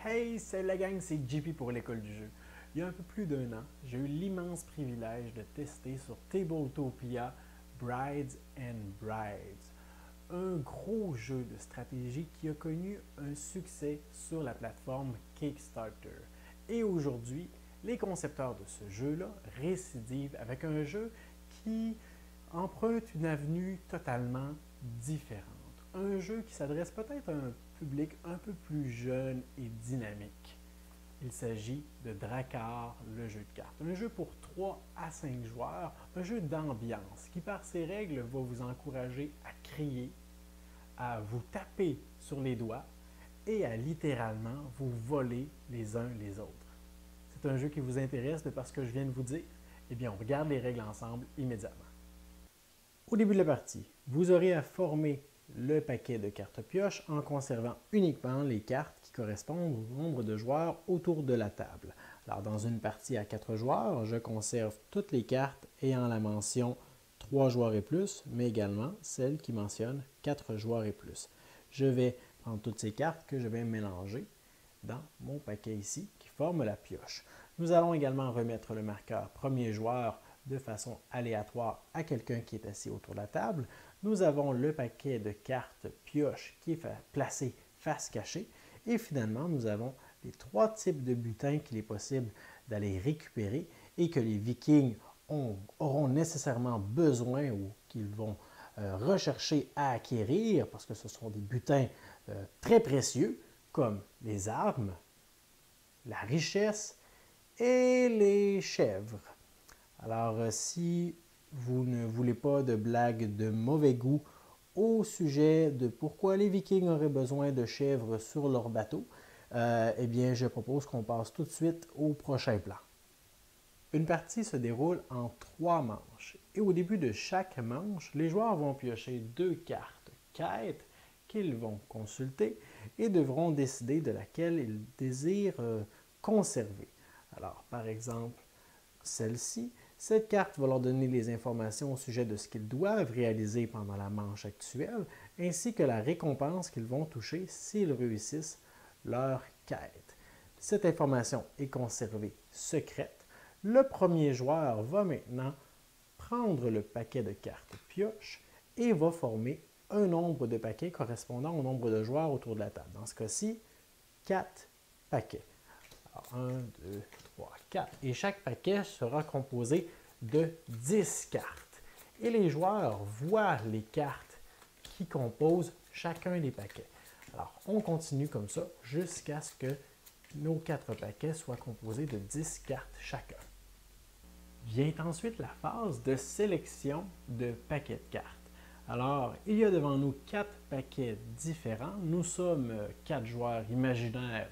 Hey, c'est la gang, c'est JP pour l'école du jeu. Il y a un peu plus d'un an, j'ai eu l'immense privilège de tester sur Tabletopia Brides and Brides, un gros jeu de stratégie qui a connu un succès sur la plateforme Kickstarter. Et aujourd'hui, les concepteurs de ce jeu-là récidivent avec un jeu qui emprunte une avenue totalement différente. Un jeu qui s'adresse peut-être à un public un peu plus jeune et dynamique. Il s'agit de Drakkar, le jeu de cartes. Un jeu pour 3 à 5 joueurs, un jeu d'ambiance qui par ses règles va vous encourager à crier, à vous taper sur les doigts et à littéralement vous voler les uns les autres. C'est un jeu qui vous intéresse de par ce que je viens de vous dire? Eh bien, on regarde les règles ensemble immédiatement. Au début de la partie, vous aurez à former le paquet de cartes pioche en conservant uniquement les cartes qui correspondent au nombre de joueurs autour de la table. Alors, dans une partie à 4 joueurs, je conserve toutes les cartes ayant la mention 3 joueurs et plus, mais également celles qui mentionnent 4 joueurs et plus. Je vais prendre toutes ces cartes que je vais mélanger dans mon paquet ici qui forme la pioche. Nous allons également remettre le marqueur premier joueur de façon aléatoire à quelqu'un qui est assis autour de la table. Nous avons le paquet de cartes pioche qui est placé face cachée. Et finalement, nous avons les 3 types de butins qu'il est possible d'aller récupérer et que les Vikings auront nécessairement besoin ou qu'ils vont rechercher à acquérir parce que ce sont des butins très précieux comme les armes, la richesse et les chèvres. Alors, si vous ne voulez pas de blagues de mauvais goût au sujet de pourquoi les Vikings auraient besoin de chèvres sur leur bateau, eh bien, je propose qu'on passe tout de suite au prochain plan. Une partie se déroule en 3 manches. Et au début de chaque manche, les joueurs vont piocher 2 cartes quêtes qu'ils vont consulter et devront décider de laquelle ils désirent conserver. Alors, par exemple, celle-ci, cette carte va leur donner les informations au sujet de ce qu'ils doivent réaliser pendant la manche actuelle, ainsi que la récompense qu'ils vont toucher s'ils réussissent leur quête. Cette information est conservée secrète. Le premier joueur va maintenant prendre le paquet de cartes pioche et va former un nombre de paquets correspondant au nombre de joueurs autour de la table. Dans ce cas-ci, 4 paquets. Alors, 1, 2, 3, 4. Et chaque paquet sera composé de 10 cartes. Et les joueurs voient les cartes qui composent chacun des paquets. Alors, on continue comme ça jusqu'à ce que nos 4 paquets soient composés de 10 cartes chacun. Vient ensuite la phase de sélection de paquets de cartes. Alors, il y a devant nous 4 paquets différents. Nous sommes 4 joueurs imaginaires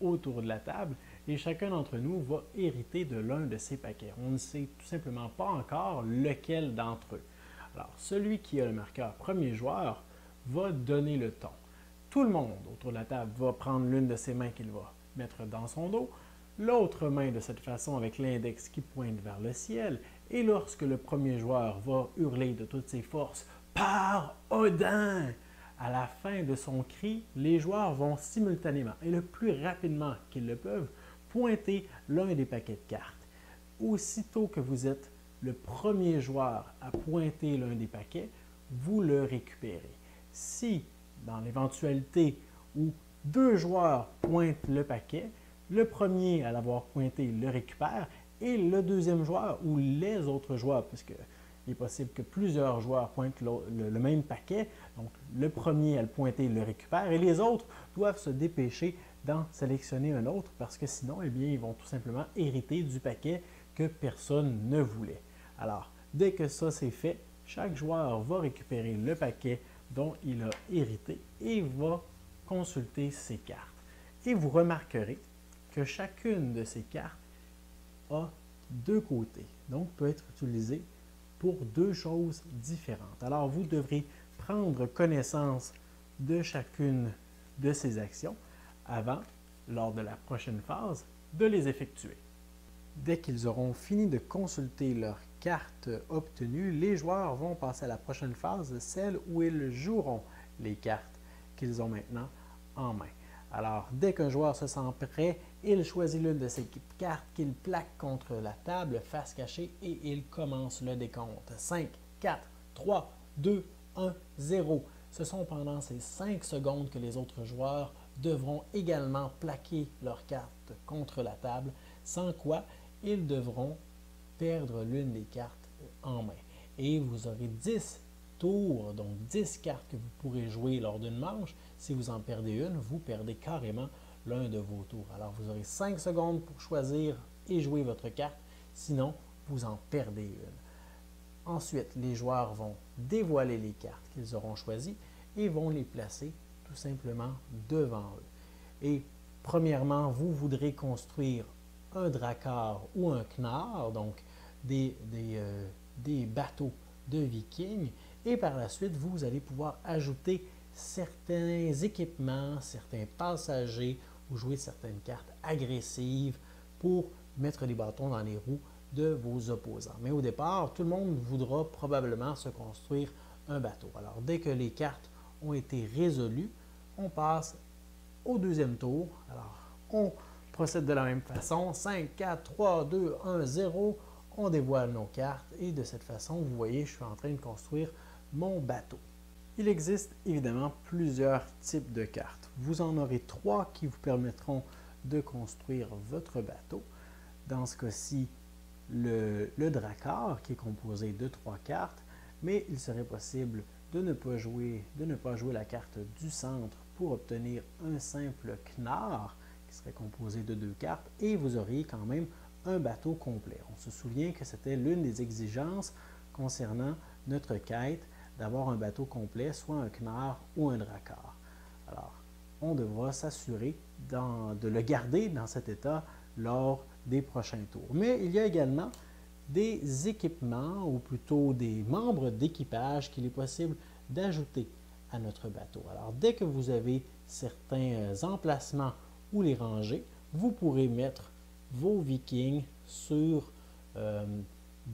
autour de la table et chacun d'entre nous va hériter de l'un de ces paquets. On ne sait tout simplement pas encore lequel d'entre eux. Alors, celui qui a le marqueur premier joueur va donner le ton. Tout le monde autour de la table va prendre l'une de ses mains qu'il va mettre dans son dos, l'autre main de cette façon avec l'index qui pointe vers le ciel, et lorsque le premier joueur va hurler de toutes ses forces « Par Odin !» à la fin de son cri, les joueurs vont simultanément et le plus rapidement qu'ils le peuvent pointer l'un des paquets de cartes. Aussitôt que vous êtes le premier joueur à pointer l'un des paquets, vous le récupérez. Si, dans l'éventualité où 2 joueurs pointent le paquet, le premier à l'avoir pointé le récupère et le deuxième joueur ou les autres joueurs, puisque il est possible que plusieurs joueurs pointent le même paquet, donc le premier à le pointer le récupère et les autres doivent se dépêcher d'en sélectionner un autre parce que sinon, eh bien, ils vont tout simplement hériter du paquet que personne ne voulait. Alors, dès que ça c'est fait, chaque joueur va récupérer le paquet dont il a hérité et va consulter ses cartes. Et vous remarquerez que chacune de ces cartes a 2 côtés, donc peut être utilisée pour 2 choses différentes. Alors, vous devrez prendre connaissance de chacune de ces actions avant, lors de la prochaine phase, de les effectuer. Dès qu'ils auront fini de consulter leurs cartes obtenues, les joueurs vont passer à la prochaine phase, celle où ils joueront les cartes qu'ils ont maintenant en main. Alors, dès qu'un joueur se sent prêt, il choisit l'une de ses cartes qu'il plaque contre la table face cachée et il commence le décompte. 5, 4, 3, 2, 1, 0. Ce sont pendant ces 5 secondes que les autres joueurs devront également plaquer leurs cartes contre la table, sans quoi ils devront perdre l'une des cartes en main. Et vous aurez 10 tours, donc 10 cartes que vous pourrez jouer lors d'une manche. Si vous en perdez une, vous perdez carrément l'un de vos tours. Alors vous aurez 5 secondes pour choisir et jouer votre carte, sinon vous en perdez une. Ensuite, les joueurs vont dévoiler les cartes qu'ils auront choisies et vont les placer tout simplement devant eux. Et premièrement, vous voudrez construire un drakkar ou un knarr, donc des bateaux de vikings, et par la suite, vous allez pouvoir ajouter certains équipements, certains passagers ou jouer certaines cartes agressives pour mettre des bâtons dans les roues de vos opposants. Mais au départ, tout le monde voudra probablement se construire un bateau. Alors, dès que les cartes ont été résolues, on passe au deuxième tour. Alors, on procède de la même façon. 5, 4, 3, 2, 1, 0. On dévoile nos cartes et de cette façon, vous voyez, je suis en train de construire mon bateau. Il existe évidemment plusieurs types de cartes. Vous en aurez 3 qui vous permettront de construire votre bateau. Dans ce cas-ci, le drakkar qui est composé de 3 cartes, mais il serait possible de ne pas jouer la carte du centre pour obtenir un simple knarr qui serait composé de 2 cartes et vous auriez quand même un bateau complet. On se souvient que c'était l'une des exigences concernant notre quête d'avoir un bateau complet, soit un knarr ou un drakkar. Alors, on devra s'assurer de le garder dans cet état lors des prochains tours. Mais il y a également des équipements, ou plutôt des membres d'équipage qu'il est possible d'ajouter à notre bateau. Alors, dès que vous avez certains emplacements où les ranger, vous pourrez mettre vos vikings sur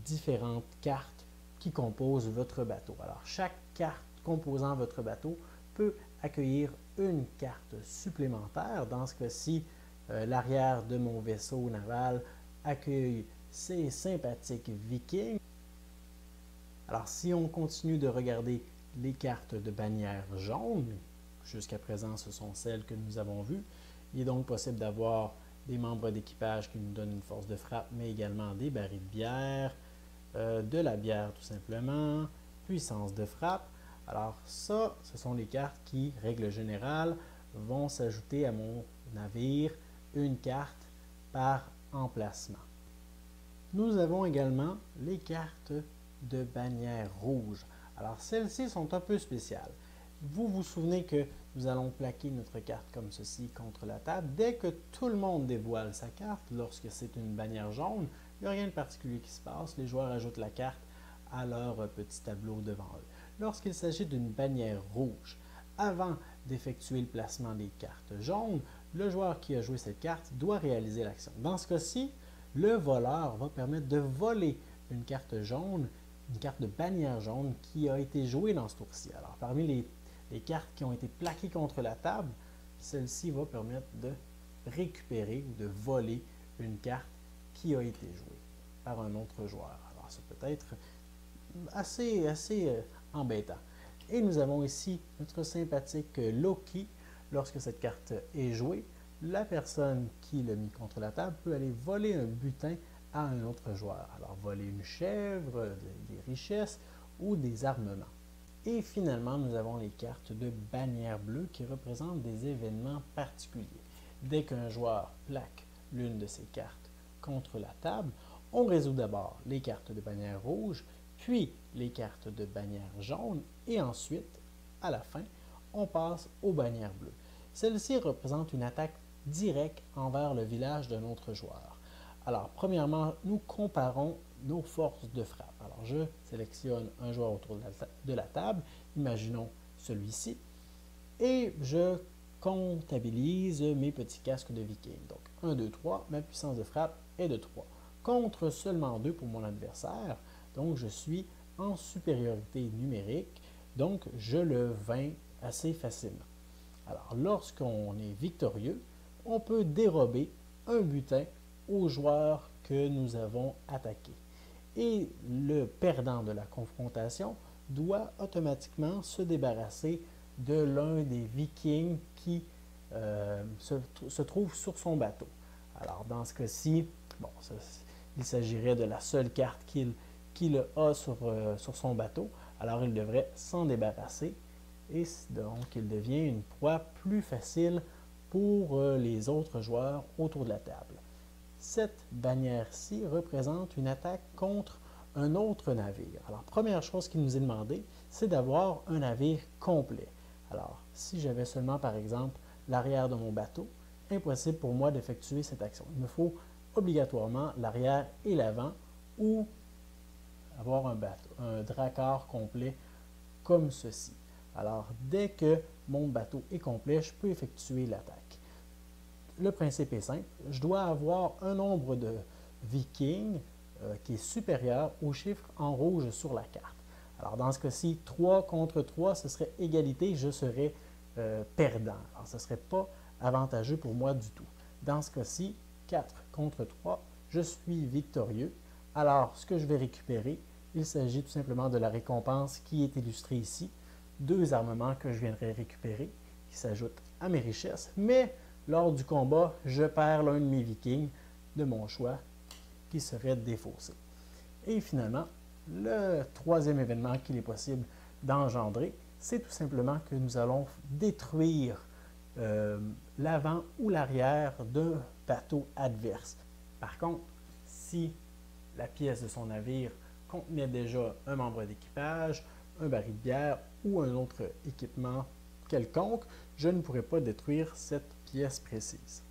différentes cartes qui composent votre bateau. Alors, chaque carte composant votre bateau peut accueillir une carte supplémentaire. Dans ce cas-ci, l'arrière de mon vaisseau naval accueille ces sympathiques vikings. Alors, si on continue de regarder les cartes de bannière jaune, jusqu'à présent, ce sont celles que nous avons vues, il est donc possible d'avoir des membres d'équipage qui nous donnent une force de frappe, mais également des barils de bière, de la bière tout simplement, puissance de frappe. Alors ça, ce sont les cartes qui, règle générale, vont s'ajouter à mon navire une carte par emplacement. Nous avons également les cartes de bannière rouge. Alors celles-ci sont un peu spéciales. Vous vous souvenez que nous allons plaquer notre carte comme ceci contre la table. Dès que tout le monde dévoile sa carte, lorsque c'est une bannière jaune, il n'y a rien de particulier qui se passe. Les joueurs ajoutent la carte à leur petit tableau devant eux. Lorsqu'il s'agit d'une bannière rouge, avant d'effectuer le placement des cartes jaunes, le joueur qui a joué cette carte doit réaliser l'action. Dans ce cas-ci, le voleur va permettre de voler une carte jaune, une carte de bannière jaune qui a été jouée dans ce tour-ci. Alors, parmi les cartes qui ont été plaquées contre la table, celle-ci va permettre de récupérer ou de voler une carte qui a été jouée par un autre joueur. Alors, ça peut être assez embêtant. Et nous avons ici notre sympathique Loki. Lorsque cette carte est jouée, la personne qui l'a mis contre la table peut aller voler un butin à un autre joueur. Alors, voler une chèvre, des richesses ou des armements. Et finalement, nous avons les cartes de bannière bleue qui représentent des événements particuliers. Dès qu'un joueur plaque l'une de ces cartes contre la table, on résout d'abord les cartes de bannière rouge, puis les cartes de bannière jaune, et ensuite, à la fin, on passe aux bannières bleues. Celle-ci représente une attaque directe envers le village d'un autre joueur. Alors, premièrement, nous comparons nos forces de frappe. Alors, je sélectionne un joueur autour de la table, imaginons celui-ci, et je comptabilise mes petits casques de viking. Donc, 1, 2, 3, ma puissance de frappe est de 3, contre seulement 2 pour mon adversaire. Donc, je suis en supériorité numérique, donc je le vainc assez facilement. Alors, lorsqu'on est victorieux, on peut dérober un butin au joueur que nous avons attaqué. Et le perdant de la confrontation doit automatiquement se débarrasser de l'un des vikings qui se trouve sur son bateau. Alors, dans ce cas-ci, bon, il s'agirait de la seule carte qu'il a sur son bateau. Alors, il devrait s'en débarrasser et donc il devient une proie plus facile pour les autres joueurs autour de la table. Cette bannière-ci représente une attaque contre un autre navire. Alors, première chose qui nous est demandée, c'est d'avoir un navire complet. Alors, si j'avais seulement, par exemple, l'arrière de mon bateau, impossible pour moi d'effectuer cette action. Il me faut obligatoirement l'arrière et l'avant ou avoir un drakkar complet comme ceci. Alors, dès que mon bateau est complet, je peux effectuer l'attaque. Le principe est simple, je dois avoir un nombre de vikings qui est supérieur au chiffre en rouge sur la carte. Alors, dans ce cas-ci, 3 contre 3, ce serait égalité, je serais perdant. Alors, ce ne serait pas avantageux pour moi du tout. Dans ce cas-ci, 4 contre 3, je suis victorieux. Alors, ce que je vais récupérer, il s'agit tout simplement de la récompense qui est illustrée ici. 2 armements que je viendrai récupérer, qui s'ajoutent à mes richesses, mais lors du combat, je perds l'un de mes vikings de mon choix qui serait défaussé. Et finalement, le troisième événement qu'il est possible d'engendrer, c'est tout simplement que nous allons détruire l'avant ou l'arrière d'un bateau adverse. Par contre, si la pièce de son navire contenait déjà un membre d'équipage, un baril de bière ou un autre équipement quelconque, je ne pourrais pas détruire cette pièce précise.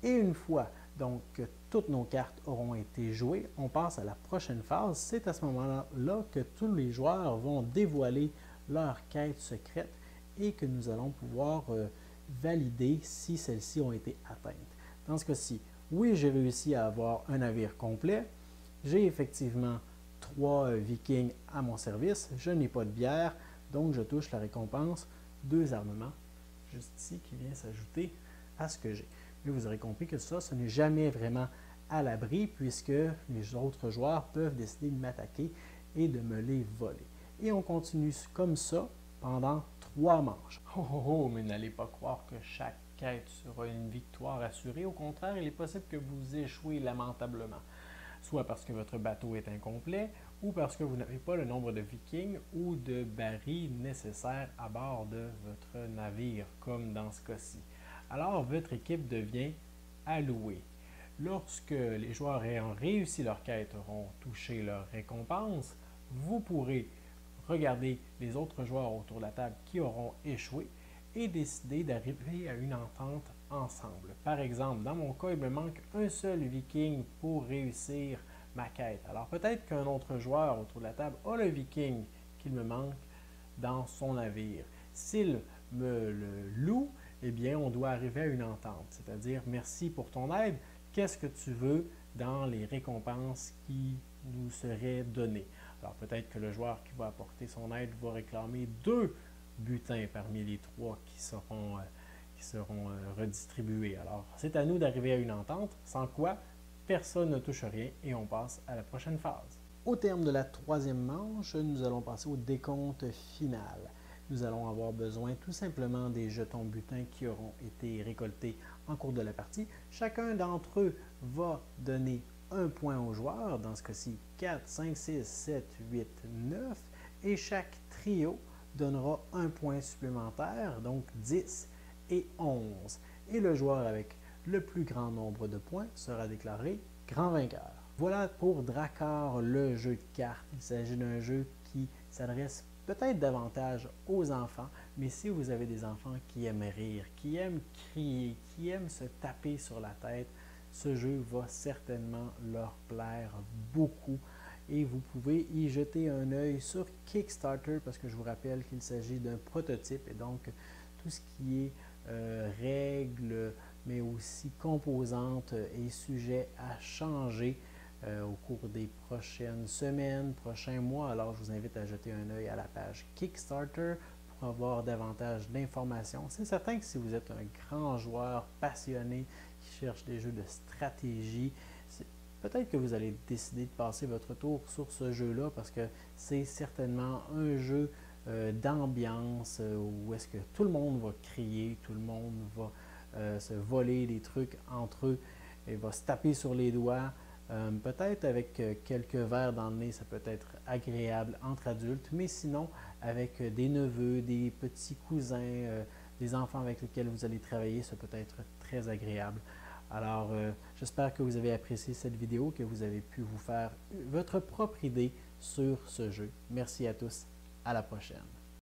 Et une fois donc que toutes nos cartes auront été jouées, on passe à la prochaine phase. C'est à ce moment-là que tous les joueurs vont dévoiler leur quête secrète et que nous allons pouvoir valider si celles-ci ont été atteintes. Dans ce cas-ci, oui, j'ai réussi à avoir un navire complet. J'ai effectivement 3 vikings à mon service. Je n'ai pas de bière, donc je touche la récompense 2 armements, juste ici, qui vient s'ajouter à ce que j'ai. Mais vous aurez compris que ça, ce n'est jamais vraiment à l'abri puisque les autres joueurs peuvent décider de m'attaquer et de me les voler. Et on continue comme ça pendant 3 manches. Mais n'allez pas croire que chaque quête sera une victoire assurée. Au contraire, il est possible que vous échouez lamentablement, soit parce que votre bateau est incomplet ou parce que vous n'avez pas le nombre de vikings ou de barils nécessaires à bord de votre navire, comme dans ce cas-ci. Alors, votre équipe devient allouée. Lorsque les joueurs ayant réussi leur quête auront touché leur récompense, vous pourrez regarder les autres joueurs autour de la table qui auront échoué et décider d'arriver à une entente ensemble. Par exemple, dans mon cas, il me manque un seul viking pour réussir ma quête. Alors peut-être qu'un autre joueur autour de la table a le viking qu'il me manque dans son navire. S'il me le loue, eh bien, on doit arriver à une entente, c'est-à-dire merci pour ton aide, qu'est-ce que tu veux dans les récompenses qui nous seraient données. Alors peut-être que le joueur qui va apporter son aide va réclamer 2 butins parmi les 3 qui seront redistribués. Alors c'est à nous d'arriver à une entente, sans quoi personne ne touche rien et on passe à la prochaine phase. Au terme de la 3e manche, nous allons passer au décompte final. Nous allons avoir besoin tout simplement des jetons butins qui auront été récoltés en cours de la partie. Chacun d'entre eux va donner un point au joueur, dans ce cas-ci 4, 5, 6, 7, 8, 9, et chaque trio donnera un point supplémentaire, donc 10 et 11. Et le joueur avec le plus grand nombre de points sera déclaré grand vainqueur. Voilà pour Drakkar, le jeu de cartes. Il s'agit d'un jeu qui s'adresse peut-être davantage aux enfants, mais si vous avez des enfants qui aiment rire, qui aiment crier, qui aiment se taper sur la tête, ce jeu va certainement leur plaire beaucoup. Et vous pouvez y jeter un œil sur Kickstarter parce que je vous rappelle qu'il s'agit d'un prototype et donc tout ce qui est règles, mais aussi composantes est sujet à changer au cours des prochaines semaines, prochains mois. Alors, je vous invite à jeter un œil à la page Kickstarter pour avoir davantage d'informations. C'est certain que si vous êtes un grand joueur passionné qui cherche des jeux de stratégie, peut-être que vous allez décider de passer votre tour sur ce jeu-là parce que c'est certainement un jeu d'ambiance où est-ce que tout le monde va crier, tout le monde va se voler des trucs entre eux et va se taper sur les doigts. Peut-être avec quelques verres dans le nez, ça peut être agréable entre adultes, mais sinon avec des neveux, des petits cousins, des enfants avec lesquels vous allez travailler, ça peut être très agréable. Alors, j'espère que vous avez apprécié cette vidéo, que vous avez pu vous faire votre propre idée sur ce jeu. Merci à tous, à la prochaine.